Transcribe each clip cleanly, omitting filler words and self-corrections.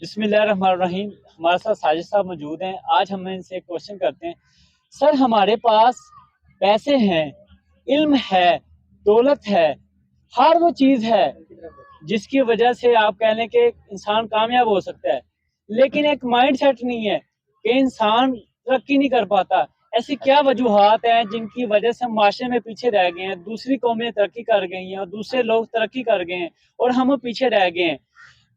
بسم اللہ الرحمن الرحیم. ہمارے ساتھ ساجد صاحب موجود ہیں. آج ہم ان سے ایک کوشچن کرتے ہیں. سر ہمارے پاس پیسے ہیں، علم ہے، دولت ہے، ہر وہ چیز ہے جس کی وجہ سے آپ کہہ لیں کہ انسان کامیاب ہو سکتا ہے، لیکن ایک مائنڈ سیٹ نہیں ہے کہ انسان ترقی نہیں کر پاتا. ایسی کیا وجوہات ہیں جن کی وجہ سے ہم معاشرے میں پیچھے رہ گئے ہیں؟ دوسری قومیں ترقی کر گئی ہیں اور دوسرے لوگ ترقی کر گئے ہیں اور ہم پیچھے رہ گئے ہیں.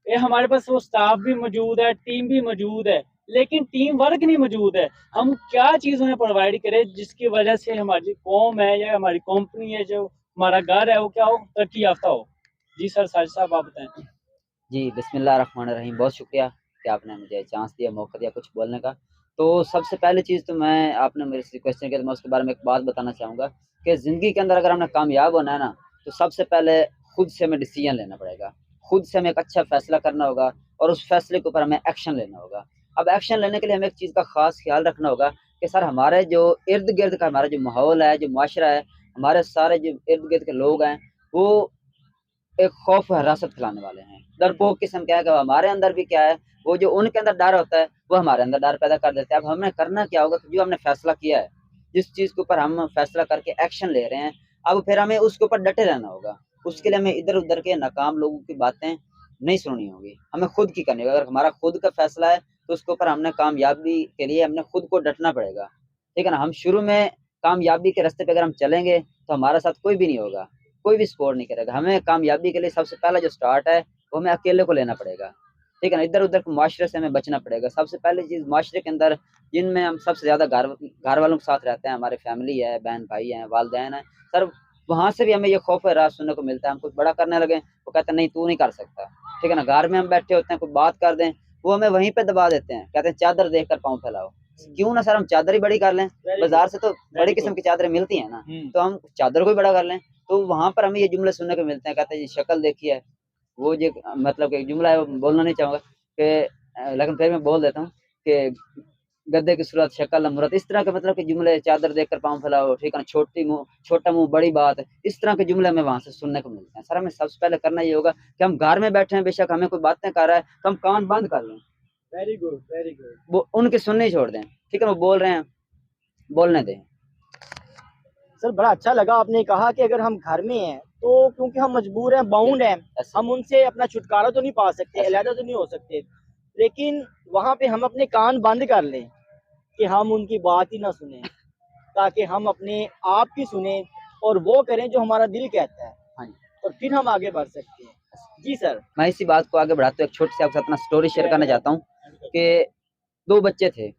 یہ ہمارے پاس وہ سٹاف بھی موجود ہے، ٹیم بھی موجود ہے، لیکن ٹیم ورک نہیں موجود ہے. ہم کیا چیز انہیں پرووائڈ کریں جس کی وجہ سے ہماری قوم ہے یا ہماری کمپنی ہے، جو ہمارا گھر ہے، وہ کیا ہو، ترقی یافتہ ہو. جی سر، ساجد صاحب آپ بتائیں. جی بسم اللہ الرحمن الرحیم. بہت شکریہ کہ آپ نے مجھے چانس دیا، موقع دیا کچھ بولنے کا. تو سب سے پہلی چیز تو آپ نے میرے سے کوشچن کیا تو میں اس کے بارے میں ایک بات بتانا چاہوں گا کہ زندگی کے اندر اگر ہم نے کامیاب ہونا ہے نا، تو سب سے پہلے خود سے ہمیں ڈیسیجن لینا پڑے گا. خود سے ہمیں ایک اچھا فیصلہ کرنا ہوگا اور اس فیصلے کے اوپر ہمیں ایکشن لینا ہوگا. اب ایکشن لینے کے لیے ہمیں ایک چیز کا خاص خیال رکھنا ہوگا کہ سر ہمارے جو ارد گرد کا ہمارا جو ماحول ہے، جو معاشرہ ہے، ہمارے سارے جو ارد گرد کے لوگ ہیں، وہ ایک خوف و حراست پھیلانے والے ہیں. ڈرپوک قسم کیا ہے کہ ہمارے اندر بھی کیا ہے، وہ جو ان کے اندر ڈر ہوتا ہے وہ ہمارے اندر ڈر پیدا کر دیتے ہیں. اب ہمیں کرنا کیا ہوگا کہ جو ہم نے فیصلہ کیا ہے، جس چیز کے اوپر ہم فیصلہ کر کے ایکشن لے رہے ہیں، اب پھر ہمیں اس کے اوپر ڈٹے رہنا ہوگا. اس کے لیے ہمیں ادھر ادھر کے ناکام لوگوں کی باتیں نہیں سننی ہوگی، ہمیں خود کی کرنی ہوگی. اگر ہمارا خود کا فیصلہ ہے تو اس کے اوپر ہم نے کامیابی کے لیے ہم نے خود کو ڈٹنا پڑے گا. ٹھیک ہے نا. ہم شروع میں کامیابی کے راستے پہ اگر ہم چلیں گے تو ہمارے ساتھ کوئی بھی نہیں ہوگا، کوئی بھی سپورٹ نہیں کرے گا. ہمیں کامیابی کے لیے سب سے پہلا جو سٹارٹ ہے وہ ہمیں اکیلے کو لینا پڑے گا. ٹھیک ہے نا. ادھر ادھر معاشرے سے ہمیں بچنا پڑے گا. سب سے پہلی چیز معاشرے کے اندر جن میں ہم سب سے زیادہ گھر والوں کے ساتھ رہتے ہیں، ہمارے فیملی ہے، بہن بھائی ہیں، والدین ہیں، سر وہاں سے بھی ہمیں یہ خوف و راز سننے کو ملتا ہے. ہم کچھ بڑا کرنے لگے وہ کہتے ہیں نہیں تو نہیں کر سکتا. ٹھیک ہے نا. گھر میں ہم بیٹھے ہوتے ہیں، کوئی بات کر دیں وہ ہمیں وہیں پہ دبا دیتے ہیں، کہتے ہیں چادر دیکھ کر پاؤں پھیلاؤ. کیوں نہ سر ہم چادر ہی بڑی کر لیں، بازار سے تو بڑی قسم کی چادریں ملتی ہیں نا، تو ہم چادر کو ہی بڑا کر لیں. تو وہاں پر ہمیں یہ جملے سننے کو ملتے ہیں، کہتے ہیں یہ شکل دیکھی ہے، وہ جو مطلب کہ جملہ ہے وہ بولنا نہیں چاہوں گا کہ لیکن پھر میں بول دیتا ہوں کہ گدے کی صورت شکل امورت، اس طرح کے مطلب کہ جملے، چادر دیکھ کر پاؤں پھیلاؤ، ٹھیک ہے نا، چھوٹا منہ بڑی بات، اس طرح کے جملے ہمیں وہاں سے سننے کو ملتے ہیں. سر ہمیں سب سے پہلے کرنا یہ ہوگا کہ ہم گھر میں بیٹھے ہیں، بے شک ہمیں کوئی باتیں کر رہا ہے تو ہم کان بند کر لیں. Very good, very good. وہ ان کی سننے ہی چھوڑ دیں. ٹھیک ہے. وہ بول رہے ہیں، بولنے دیں. سر بڑا اچھا لگا آپ نے کہا کہ اگر ہم گھر میں ہیں تو کیونکہ ہم مجبور ہیں، باؤنڈ ہیں، ہم ان سے اپنا چھٹکارا تو نہیں پا سکتے، علیحدہ تو نہیں ہو سکتے، لیکن وہاں پہ ہم اپنے کان بند کر لیں کہ ہم ان کی بات ہی نہ سنیں، تاکہ ہم اپنے آپ کی سنیں اور وہ کریں جو ہمارا دل کہتا ہے، اور پھر ہم آگے بڑھ سکتے ہیں. جی سر. میں اسی بات کو آگے بڑھاتے ہوئے ایک چھوٹی سی آپ سے اپنا سٹوری شیئر کرنا چاہتا ہوں کہ دو بچے تھے،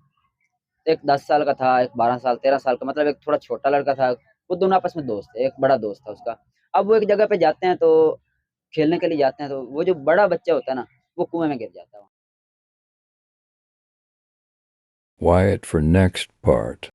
ایک 10 سال کا تھا، ایک 12 سال 13 سال کا، مطلب ایک تھوڑا چھوٹا لڑکا تھا. وہ دونوں آپس میں دوست تھے، ایک بڑا دوست تھا اس کا. اب وہ ایک جگہ پہ جاتے ہیں تو کھیلنے کے لیے جاتے ہیں، تو وہ جو بڑا بچہ ہوتا ہے نا وہ کنویں میں گر جاتا ہے. Wyatt for next part.